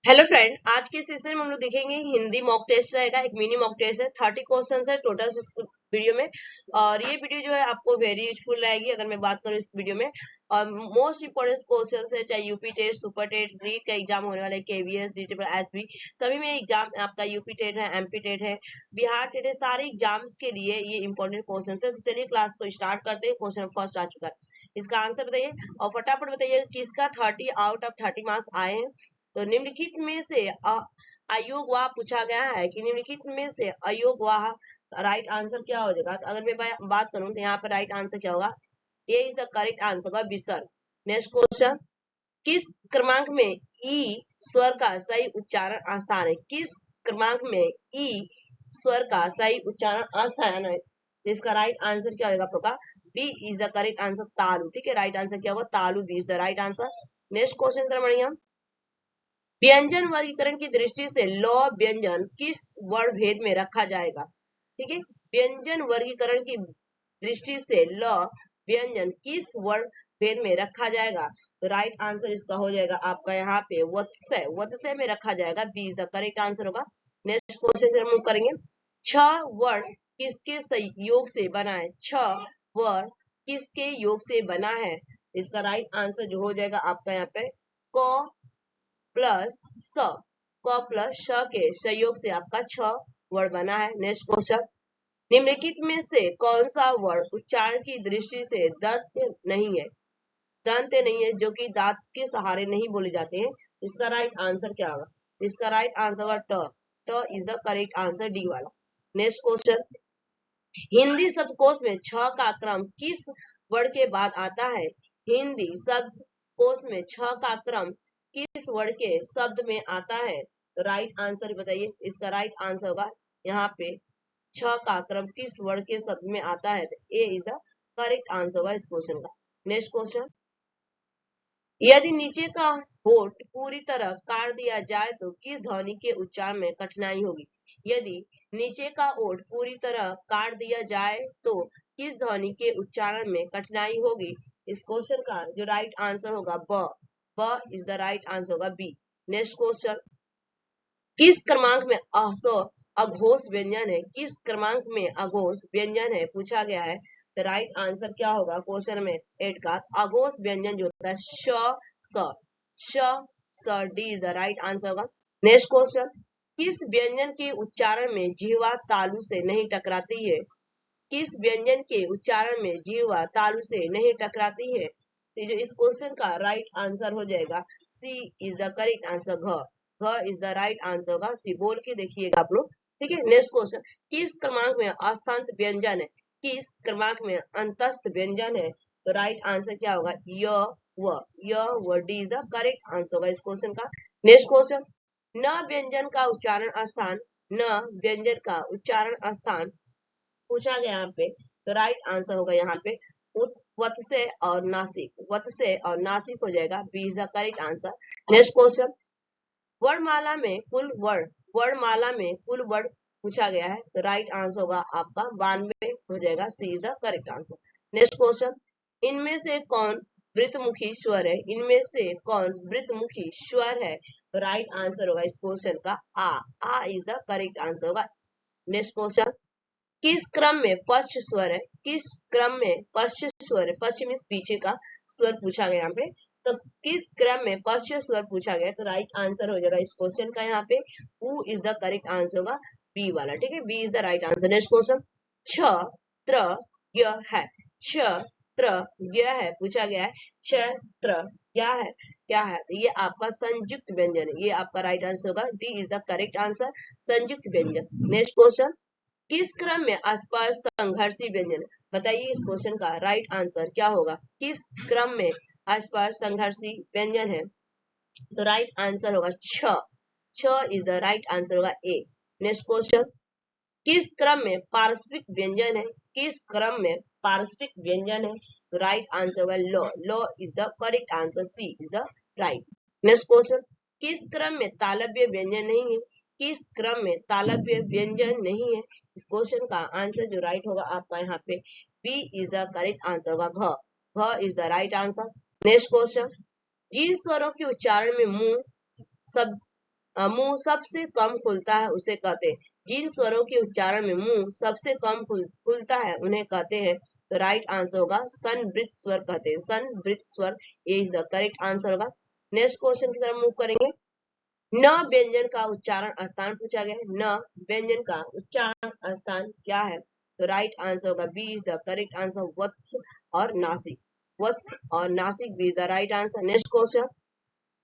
Hello friend, आज के session में हम लोग देखेंगे हिंदी मॉक टेस्ट रहेगा। एक मिनी मॉक टेस्ट है, 30 क्वेश्चन है टोटल इस वीडियो में। और ये वीडियो जो है आपको वेरी यूजफुल रहेगी अगर मैं बात करूँ इस वीडियो में। और मोस्ट इंपोर्टेंट क्वेश्चन है, चाहे UP TET, super TET, NEET का एग्जाम होने वाला है, केवीएस, डीटीपीएसबी, सभी में एग्जाम आपका यूपी टेट है, एमपी टेट है, बिहार टेट है, सारे एग्जाम्स के लिए ये इंपॉर्टेंट क्वेश्चन है। तो चलिए क्लास को स्टार्ट करते हैं। क्वेश्चन फर्स्ट आ चुका है, इसका आंसर बताइए और फटाफट बताइए किसका 30 आउट ऑफ 30 मार्क्स आए हैं। तो निम्नलिखित में से अयोग्य पूछा गया है कि निम्नलिखित में से अयोग्य राइट आंसर क्या हो जाएगा। तो अगर मैं बात करूं तो यहाँ पर राइट आंसर क्या होगा, ए इज द करेक्ट आंसर होगा विसर्ग। नेक्स्ट क्वेश्चन, किस क्रमांक में ई स्वर का सही उच्चारण स्थान है। किस क्रमांक में ई स्वर का सही उच्चारण स्थान है। इसका राइट आंसर क्या होगा आप लोग का, B is the correct answer, तालु। ठीक है, राइट आंसर क्या होगा, तालु, B is the right answer. Next question कर बढ़िया, व्यंजन वर्गीकरण की दृष्टि से लौ व्यंजन किस वर्ण भेद में रखा जाएगा। ठीक है, व्यंजन वर्गीकरण की दृष्टि से लौ व्यंजन किस वर्ण भेद में रखा जाएगा। तो राइट आंसर इसका हो जाएगा आपका यहाँ पे वत्स्य, वत्स्य में रखा जाएगा, B is the correct answer होगा। नेक्स्ट क्वेश्चन हम लोग करेंगे, छ वर्ण किसके योग से बना है। छ वर्ण किसके योग से बना है। इसका राइट आंसर जो हो जाएगा आपका यहाँ पे क प्लस स, क प्लस श के संयोग से आपका छ वर्ण बना है। नेक्स्ट क्वेश्चन, निम्नलिखित में से कौन सा वर्ण उच्चारण की दृष्टि से दंत नहीं है। दंत नहीं है जो कि दांत के सहारे नहीं बोले जाते हैं। इसका राइट आंसर क्या होगा, इसका राइट आंसर होगा ट। ट is the correct answer, D वाला। नेक्स्ट क्वेश्चन, हिंदी शब्दकोश में छ का क्रम किस वर्ण के बाद आता है। हिंदी शब्दकोश में छ का क्रम किस वर्ण के शब्द में आता है। तो राइट आंसर बताइए, इसका राइट आंसर होगा यहाँ पे छ का क्रम किस वर्ण के शब्द में आता है। ए इज द करेक्ट आंसर होगा इस क्वेश्चन का। नेक्स्ट क्वेश्चन, यदि नीचे का होठ पूरी तरह काट दिया जाए तो किस ध्वनि के उच्चारण में कठिनाई होगी। यदि नीचे का होठ पूरी तरह काट दिया जाए तो किस ध्वनि के उच्चारण में कठिनाई होगी। इस क्वेश्चन का जो राइट आंसर होगा ब, ब इज द राइट आंसर होगा बी। नेक्स्ट क्वेश्चन, किस क्रमांक में अघोष व्यंजन है। किस क्रमांक में अघोष व्यंजन है पूछा गया है। तो राइट आंसर क्या होगा क्वेश्चन में 8 का अघोष व्यंजन जो होता है श, D is the right answer होगा। नेक्स्ट क्वेश्चन, किस व्यंजन के उच्चारण में जीवा तालु से नहीं टकराती है। किस व्यंजन के उच्चारण में जीवा तालु से नहीं टकराती है। तो जो इस क्वेश्चन का राइट आंसर हो जाएगा C is the correct answer, घ। घ इज द राइट आंसर होगा, सी बोल के देखिएगा आप लोग। ठीक है, नेक्स्ट क्वेश्चन, किस क्रमांक में अस्तंत व्यंजन है। किस क्रमांक में अंतस्थ व्यंजन है। तो राइट आंसर क्या होगा, य D is the correct answer होगा इस क्वेश्चन का। नेक्स्ट क्वेश्चन, न व्यंजन का उच्चारण स्थान, न व्यंजन का उच्चारण स्थान पूछा गया यहाँ पे। तो राइट आंसर होगा यहाँ पे वत्स्य और नासिक, वत्स्य और नासिक हो जाएगा, B is the correct answer. Next question, वर्णमाला में कुल वर्ण, वर्णमाला में कुल वर्ण पूछा गया है। तो राइट आंसर होगा आपका 92 हो जाएगा, C is the correct answer. Next question, इनमें से कौन वृत्तमुखी स्वर है। इनमें से कौन वृत्तमुखी स्वर है। तो राइट आंसर होगा इस क्वेश्चन का आ इज द करेक्ट आंसर होगा। नेक्स्ट क्वेश्चन, किस क्रम में पश्च स्वर है। किस क्रम में पश्च स्वर है, पश्च मीन्स पीछे का स्वर पूछा गया यहाँ पे। तो किस क्रम में पश्च स्वर पूछा गया। तो राइट आंसर हो जाएगा इस क्वेश्चन का यहाँ पे उ इज द करेक्ट आंसर होगा, बी वाला। ठीक है, B is the right answer. Next question, छ त्र य है, छ त्र य है पूछा गया है, छ त्र क्या है। तो ये आपका संयुक्त व्यंजन है, ये आपका राइट आंसर होगा, D is the correct answer, संयुक्त व्यंजन। नेक्स्ट क्वेश्चन, किस क्रम में अस्पर्श संघर्षी व्यंजन। बताइए इस क्वेश्चन का राइट आंसर क्या होगा, किस क्रम में अस्पर्श संघर्षी व्यंजन है। तो राइट आंसर होगा छ इज द राइट आंसर होगा ए। नेक्स्ट क्वेश्चन, किस क्रम में पार्श्विक व्यंजन है। किस क्रम में पार्श्विक व्यंजन है। तो राइट आंसर होगा लो is the correct answer, C is the right. Next question, किस क्रम में तालव्य व्यंजन नहीं है। किस क्रम में तालव्य व्यंजन नहीं है। इस क्वेश्चन का आंसर जो राइट होगा आपका यहाँ पे B is the correct answer होगा, घ is the right answer. Next question, जिन स्वरों के उच्चारण में मुंह शब्द मुंह सबसे कम खुलता है उसे कहते हैं। जिन स्वरों के उच्चारण में मुंह सबसे कम खुलता है उन्हें कहते हैं। तो राइट आंसर होगा संवृत स्वर कहते हैं, संवृत स्वर इज द करेक्ट आंसर होगा। नेक्स्ट क्वेश्चन की तरफ मूव करेंगे। न व्यंजन का उच्चारण स्थान पूछा गया है। न व्यंजन का उच्चारण स्थान क्या है? तो राइट आंसर होगा B is the correct answer, Vatsa और नासिक। वत्स और Nashik B is the right answer. Next question,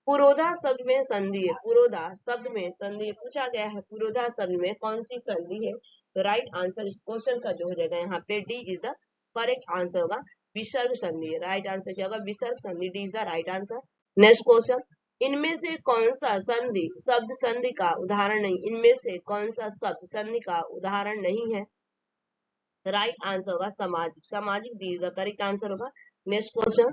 पुरोधा शब्द में संधि है। पुरोधा शब्द में संधि पूछा गया है। पुरोधा शब्द में कौन सी संधि है? तो राइट आंसर इस क्वेश्चन का जो हो जाएगा यहाँ पे D is the correct answer होगा, विसर्ग संधि। राइट आंसर क्या होगा? विसर्ग संधि, D is the right answer. Next question, इनमें से कौन सा संधि शब्द संधि का उदाहरण नहीं? इनमें से कौन सा शब्द संधि का उदाहरण नहीं है? राइट आंसर होगा सामाजिक, सामाजिक D is the correct answer होगा। नेक्स्ट क्वेश्चन,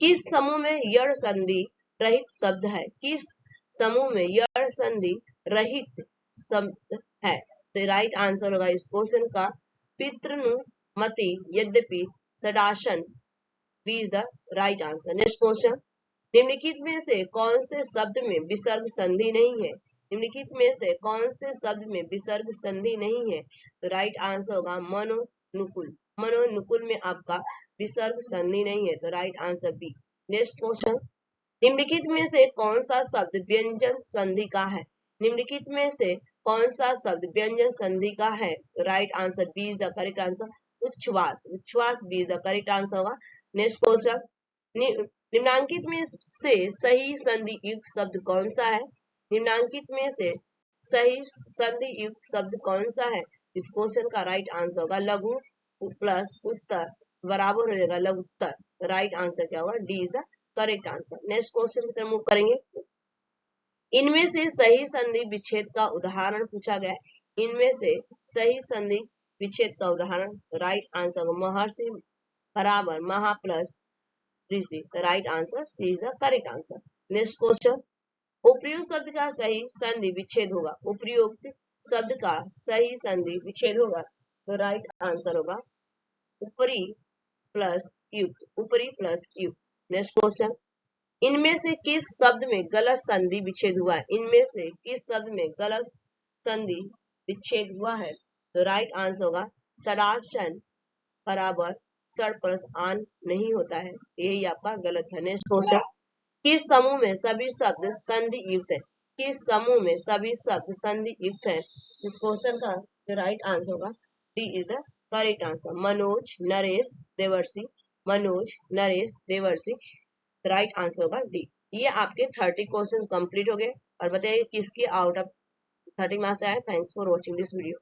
किस समूह में यड़ संधि रहित शब्द है? किस समूह में यड़ संधि रहित शब्द है? तो राइट आंसर होगा इस क्वेश्चन का पितृनुमति, यद्यपि, षडासन, B is the right answer. Next question, निम्नलिखित में से कौन से शब्द में विसर्ग संधि नहीं है? निम्नलिखित में से कौन से शब्द में विसर्ग संधि नहीं है? तो राइट आंसर होगा मनोनुकूल। मनोनुकूल में आपका विसर्ग संधि नहीं है, तो right answer B. Next question, निम्नलिखित में से कौन सा शब्द व्यंजन संधि का है? निम्नलिखित में से कौन सा शब्द व्यंजन संधि का है? तो right answer B is the correct answer, उच्छ्वास। उच्छ्वास B is the correct answer होगा। नेक्स्ट क्वेश्चन, निम्नांकित में से सही संधि युक्त शब्द कौन सा है? निम्नांकित में से सही संधि युक्त शब्द कौन सा है? इस क्वेश्चन का राइट आंसर होगा लघु प्लस उत्तर बराबर हो जाएगा लघुत्तर। राइट आंसर क्या होगा? D is the correct answer. Next question की तरफ मूव करेंगे। इनमें से सही संधि विच्छेद का उदाहरण पूछा गया है। इनमें से सही संधि विच्छेद का उदाहरण, राइट आंसर महर्षि बराबर महा प्लस ऋषि। Right answer C is the correct answer. Next question, उपयुक्त शब्द का सही संधि विच्छेद होगा। उपयुक्त शब्द का सही संधि विच्छेद होगा, तो राइट आंसर होगा ऊपरी प्लस युक्त, ऊपरी प्लस युक्त। नेक्स्ट क्वेश्चन, इनमें से किस शब्द में गलत संधि विच्छेद हुआ है? इनमें से किस शब्द में गलत संधि विच्छेद हुआ है? तो राइट आंसर होगा षडासन बराबर सड़ प्लस आन नहीं होता है, यही आपका गलत है। नेक्स्ट क्वेश्चन, किस समूह में सभी शब्द संधि युक्त है? किस समूह में सभी शब्द संधि युक्त है? इस क्वेश्चन का जो राइट आंसर होगा D is the correct answer, Manoj, Naresh, देवर्षि। मनोज, नरेश, देवर्षि, राइट आंसर होगा डी। ये आपके 30 क्वेश्चन कंप्लीट हो गए। और बताइए किसके आउट ऑफ 30 मार्क्स आए। Thanks for watching this video.